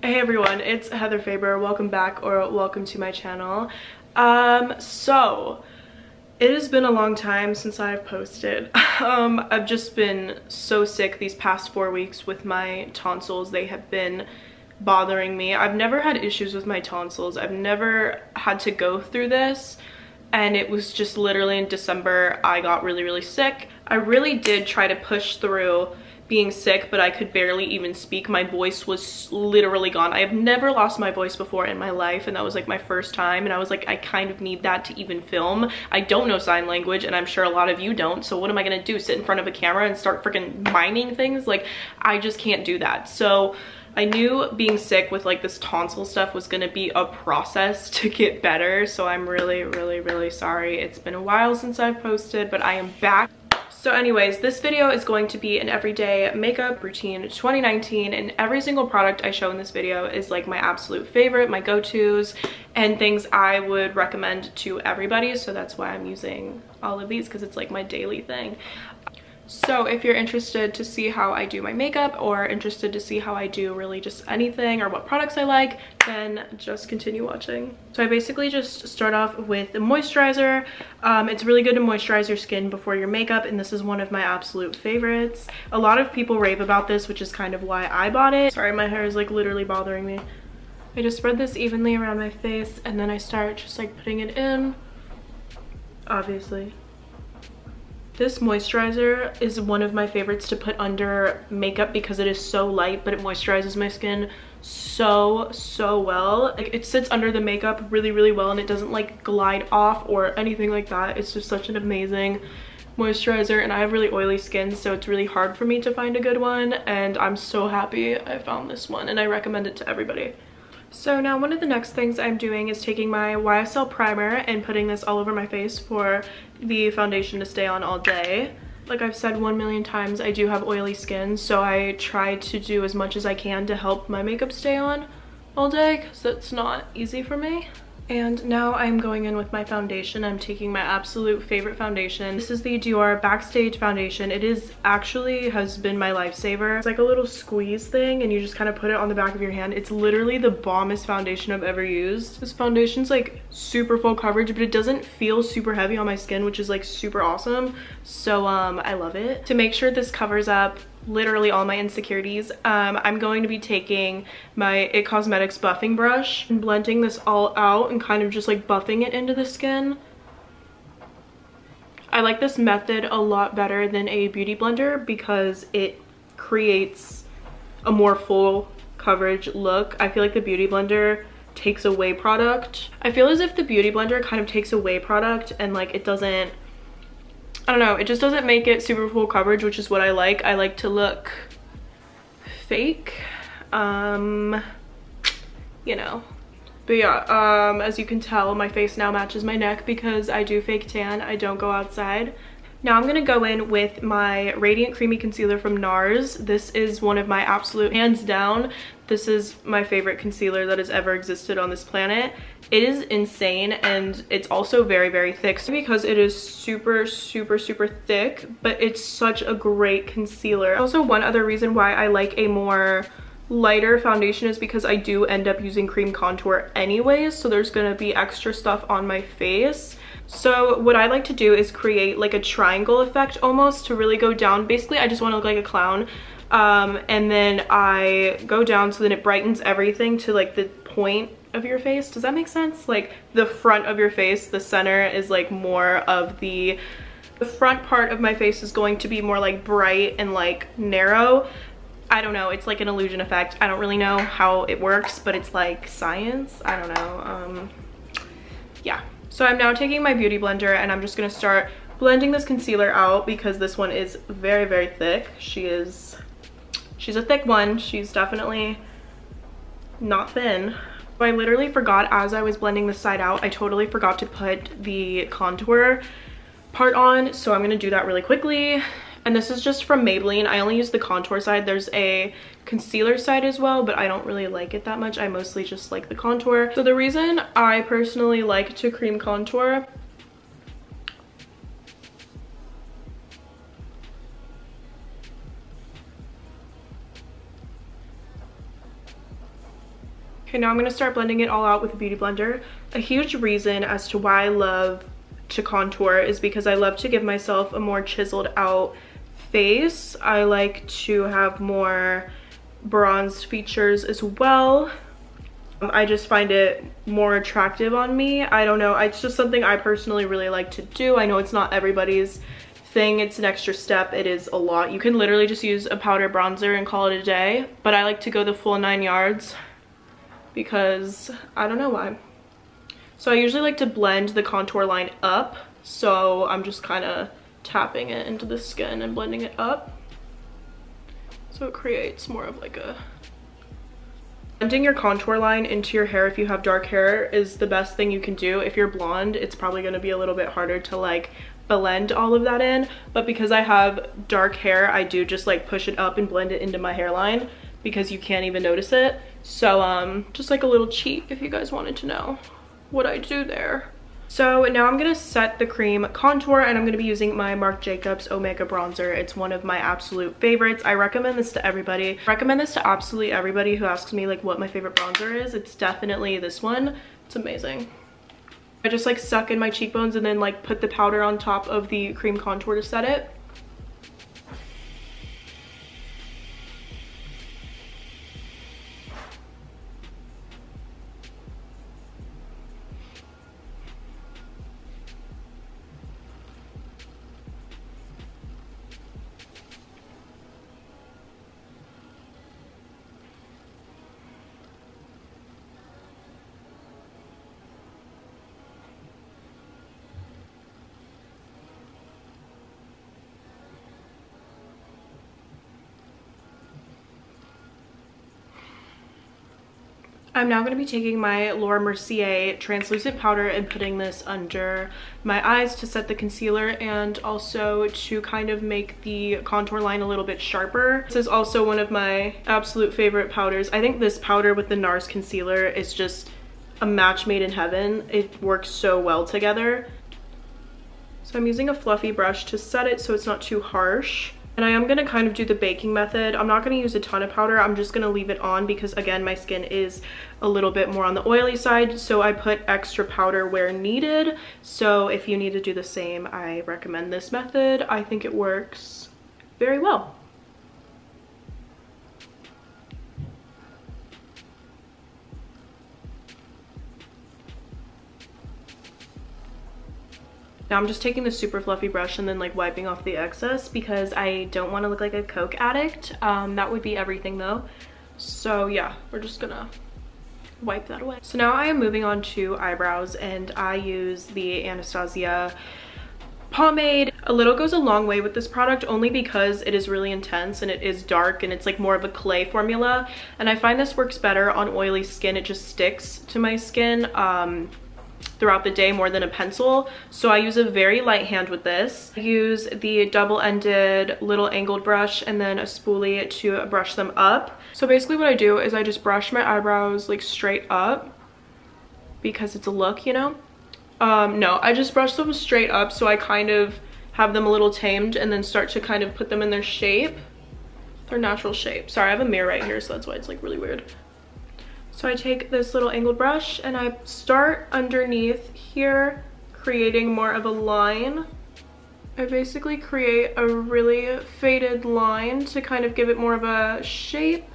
Hey everyone, it's Heather Faber. Welcome back or welcome to my channel. So it has been a long time since I've posted. I've just been so sick these past 4 weeks with my tonsils. They have been bothering me. I've never had issues with my tonsils. I've never had to go through this, and it was just literally in December I got really sick. I really did try to push through being sick, but I could barely even speak. My voice was literally gone. I have never lost my voice before in my life, and that was like my first time, and I was like, I kind of need that to even film. I don't know sign language, and I'm sure a lot of you don't, so what am I gonna do? Sit in front of a camera and start freaking miming things? Like, I just can't do that. So I knew being sick with like this tonsil stuff was gonna be a process to get better, so I'm really sorry. It's been a while since I've posted, but I am back. So anyways, this video is going to be an everyday makeup routine 2019, and every single product I show in this video is like my absolute favorite, my go-tos, and things I would recommend to everybody. So that's why I'm using all of these, because it's like my daily thing. So if you're interested to see how I do my makeup, or interested to see how I do really just anything or what products I like, then just continue watching. So I basically just start off with the moisturizer. It's really good to moisturize your skin before your makeup, and this is one of my absolute favorites. A lot of people rave about this, which is kind of why I bought it. Sorry, my hair is like literally bothering me. I just spread this evenly around my face, and then I start just like putting it in, obviously. This moisturizer is one of my favorites to put under makeup because it is so light, but it moisturizes my skin so well. Like, it sits under the makeup really well, and it doesn't like glide off or anything like that. It's just such an amazing moisturizer, and I have really oily skin, so it's really hard for me to find a good one, and I'm so happy I found this one, and I recommend it to everybody. So now one of the next things I'm doing is taking my YSL primer and putting this all over my face for the foundation to stay on all day. Like I've said 1,000,000 times, I do have oily skin, so I try to do as much as I can to help my makeup stay on all day, because that's not easy for me. And now I'm going in with my foundation. I'm taking my absolute favorite foundation. This is the Dior Backstage foundation. It is actually has been my lifesaver. It's like a little squeeze thing, and you just kind of put it on the back of your hand. It's literally the bombest foundation I've ever used. This foundation's like super full coverage, but it doesn't feel super heavy on my skin, which is like super awesome. So I love it. To make sure this covers up literally all my insecurities, I'm going to be taking my IT Cosmetics buffing brush and blending this all out and kind of just like buffing it into the skin. I like this method a lot better than a beauty blender because it creates a more full coverage look. I feel like the beauty blender takes away product. I feel as if the beauty blender kind of takes away product, and like it doesn't, I don't know, it just doesn't make it super full coverage, which is what I like. I like to look fake, you know. But yeah, as you can tell, my face now matches my neck because I do fake tan. I don't go outside. Now I'm gonna go in with my Radiant Creamy Concealer from NARS. This is one of my absolute, hands down, this is my favorite concealer that has ever existed on this planet. It is insane, and it's also very thick, so because it is super thick, but it's such a great concealer. Also, one other reason why I like a more lighter foundation is because I do end up using cream contour anyways, so there's gonna be extra stuff on my face. So what I like to do is create like a triangle effect almost to really go down. Basically, I just want to look like a clown, and then I go down so that it brightens everything to like the point of your face. Does that make sense? Like the front of your face, the center is like more of the front part of my face is going to be more like bright and like narrow. I don't know, it's like an illusion effect. I don't really know how it works, but it's like science. I don't know. Yeah. So I'm now taking my beauty blender, and I'm just gonna start blending this concealer out because this one is very thick. She's a thick one. She's definitely not thin. I literally forgot, as I was blending this side out, I totally forgot to put the contour part on, so I'm gonna do that really quickly. And this is just from Maybelline. I only use the contour side. There's a concealer side as well, but I don't really like it that much. I mostly just like the contour. So the reason I personally like to cream contour Okay, now I'm going to start blending it all out with a beauty blender. A huge reason as to why I love to contour is because I love to give myself a more chiseled out face. I like to have more bronzed features as well. I just find it more attractive on me. I don't know, it's just something I personally really like to do. I know it's not everybody's thing, it's an extra step, it is a lot. You can literally just use a powder bronzer and call it a day, but I like to go the full 9 yards because I don't know why. So I usually like to blend the contour line up, so I'm just kind of tapping it into the skin and blending it up, so it creates more of like a... Blending your contour line into your hair if you have dark hair is the best thing you can do. If you're blonde, it's probably going to be a little bit harder to like blend all of that in, but because I have dark hair, I do just like push it up and blend it into my hairline because you can't even notice it. So just like a little cheat if you guys wanted to know what I do there. So now I'm gonna set the cream contour, and I'm gonna be using my Marc Jacobs Omega bronzer. It's one of my absolute favorites. I recommend this to everybody. I recommend this to absolutely everybody who asks me like what my favorite bronzer is. It's definitely this one. It's amazing. I just like suck in my cheekbones and then like put the powder on top of the cream contour to set it. I'm now going to be taking my Laura Mercier translucent powder and putting this under my eyes to set the concealer and also to kind of make the contour line a little bit sharper. This is also one of my absolute favorite powders. I think this powder with the NARS concealer is just a match made in heaven. It works so well together. So I'm using a fluffy brush to set it so it's not too harsh. And I am going to kind of do the baking method. I'm not going to use a ton of powder. I'm just going to leave it on because, again, my skin is a little bit more on the oily side. So I put extra powder where needed. So if you need to do the same, I recommend this method. I think it works very well. Now I'm just taking the super fluffy brush and then like wiping off the excess because I don't want to look like a Coke addict. That would be everything though. So yeah, we're just gonna wipe that away. So now I am moving on to eyebrows, and I use the Anastasia pomade. A little goes a long way with this product only because it is really intense and it is dark and it's like more of a clay formula. And I find this works better on oily skin. It just sticks to my skin throughout the day more than a pencil. So I use a very light hand with this. I use the double-ended little angled brush and then a spoolie to brush them up. So basically what I do is I just brush my eyebrows like straight up because it's a look, you know? No, I just brush them straight up so I kind of have them a little tamed and then start to kind of put them in their shape, their natural shape. Sorry, I have a mirror right here, so that's why it's like really weird. So I take this little angled brush and I start underneath here, creating more of a line. I basically create a really faded line to kind of give it more of a shape.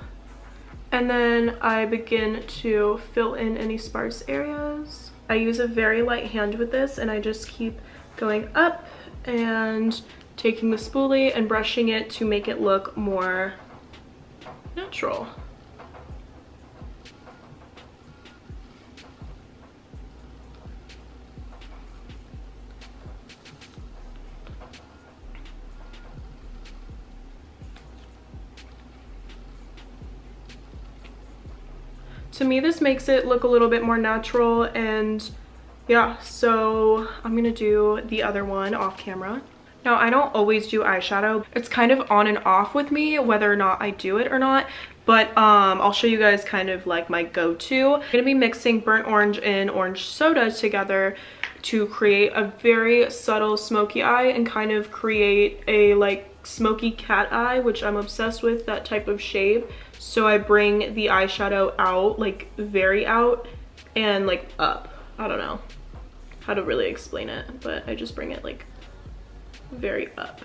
And then I begin to fill in any sparse areas. I use a very light hand with this, and I just keep going up and taking the spoolie and brushing it to make it look more natural. To me, this makes it look a little bit more natural, and yeah, so I'm gonna do the other one off camera. Now, I don't always do eyeshadow. It's kind of on and off with me whether or not I do it or not, but I'll show you guys kind of like my go-to. I'm gonna be mixing burnt orange and orange soda together to create a very subtle smoky eye and kind of create a like smoky cat eye, which I'm obsessed with, that type of shade. So I bring the eyeshadow out, like very out, and like up. I don't know how to really explain it, but I just bring it like very up.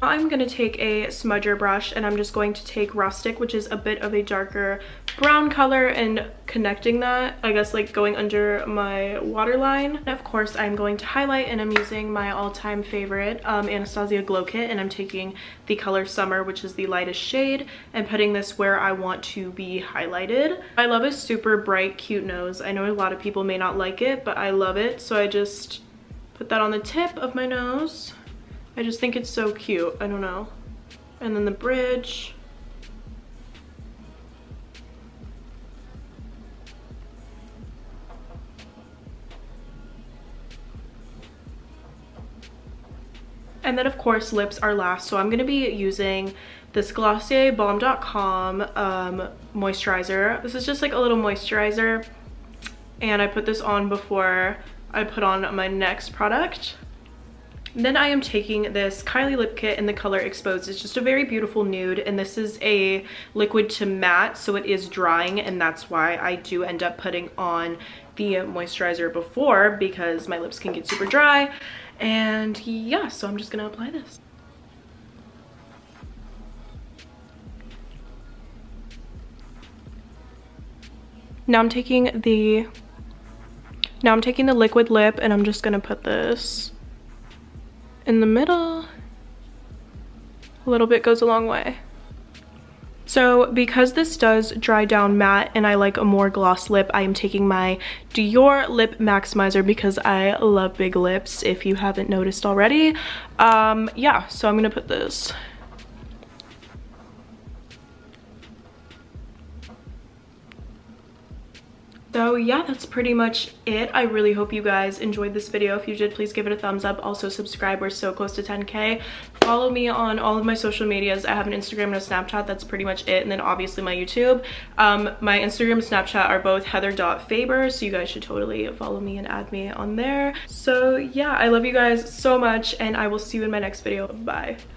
I'm gonna take a smudger brush and I'm just going to take Rustic, which is a bit of a darker brown color, and connecting that, I guess, like going under my waterline. And of course I'm going to highlight, and I'm using my all-time favorite Anastasia Glow Kit, and I'm taking the color Summer, which is the lightest shade, and putting this where I want to be highlighted. I love a super bright, cute nose. I know a lot of people may not like it, but I love it, so I just put that on the tip of my nose. I just think it's so cute, I don't know. And then the bridge. And then of course lips are last, so I'm gonna be using this Glossier Balm.com moisturizer. This is just like a little moisturizer, and I put this on before I put on my next product. Then I am taking this Kylie lip kit in the color Exposed. It's just a very beautiful nude, and this is a liquid to matte, so it is drying, and that's why I do end up putting on the moisturizer before, because my lips can get super dry. And yeah, so I'm just gonna apply this. Now I'm taking the liquid lip, and I'm just gonna put this in the middle. A little bit goes a long way. So because this does dry down matte and I like a more gloss lip, I am taking my Dior Lip Maximizer because I love big lips, if you haven't noticed already. Yeah, so I'm gonna put this. So yeah, that's pretty much it. I really hope you guys enjoyed this video. If you did, please give it a thumbs up. Also subscribe, we're so close to 10K. Follow me on all of my social medias. I have an Instagram and a Snapchat, that's pretty much it. And then obviously my YouTube. My Instagram and Snapchat are both heather.faber, so you guys should totally follow me and add me on there. So yeah, I love you guys so much, and I will see you in my next video. Bye.